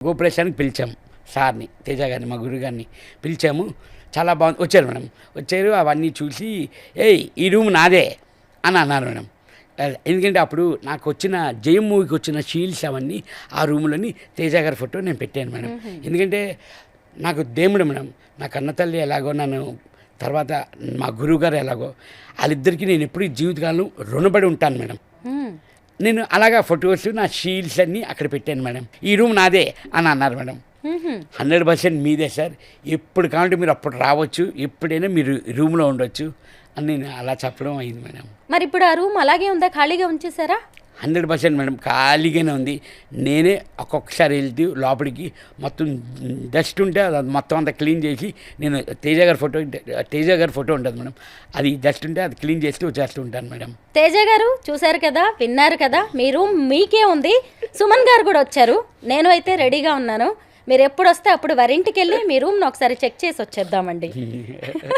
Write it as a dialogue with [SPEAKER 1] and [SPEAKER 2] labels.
[SPEAKER 1] గోప్రవేశానికి పిలిచాము సార్ని, తేజ గారిని, మా గురువు గారిని పిలిచాము. చాలా బాగుంది. వచ్చారు మేడం. వచ్చారు, అవన్నీ చూసి ఏయ్ ఈ రూమ్ నాదే అని అన్నారు మేడం. ఎందుకంటే అప్పుడు నాకు వచ్చిన జయం మూవీకి వచ్చిన షీల్డ్స్ అవన్నీ ఆ రూమ్లోని తేజ గారి ఫోటో నేను పెట్టాను మేడం. ఎందుకంటే నాకు దేవుడు మేడం, నా కన్న తల్లి ఎలాగో, నన్ను తర్వాత మా గురువు గారు ఎలాగో, వాళ్ళిద్దరికీ నేను ఎప్పుడు జీవితకాలం రుణపడి ఉంటాను మేడం. నేను అలాగా ఫొటోస్, నా షీల్డ్స్ అన్నీ అక్కడ పెట్టాను మేడం. ఈ రూమ్ నాదే అని అన్నారు మేడం. 100% మీదే సార్, ఎప్పుడు కావాలంటే మీరు అప్పుడు రావచ్చు, ఎప్పుడైనా మీరు రూమ్లో ఉండొచ్చు అని నేను అలా చెప్పడం అయింది మేడం.
[SPEAKER 2] మరి ఇప్పుడు ఆ రూమ్ అలాగే ఉందా, ఖాళీగా ఉంచేసారా?
[SPEAKER 1] 100% మేడం, ఖాళీగానే ఉంది. నేనే ఒక్కొక్కసారి వెళ్తూ లోపలికి మొత్తం డస్ట్ ఉంటే అది మొత్తం అంతా క్లీన్ చేసి, నేను తేజ గారి ఫోటో ఉంటుంది మేడం, అది డస్ట్ ఉంటే అది క్లీన్ చేస్తూ వచ్చేస్తూ ఉంటాను మేడం.
[SPEAKER 2] తేజ గారు చూశారు కదా, విన్నారు కదా, మీ రూమ్ మీకే ఉంది. సుమన్ గారు కూడా వచ్చారు. నేను అయితే రెడీగా ఉన్నాను. మీరు ఎప్పుడు వస్తే అప్పుడు వారింటికి వెళ్ళి మీ రూమ్ను ఒకసారి చెక్ చేసి వచ్చేద్దామండి.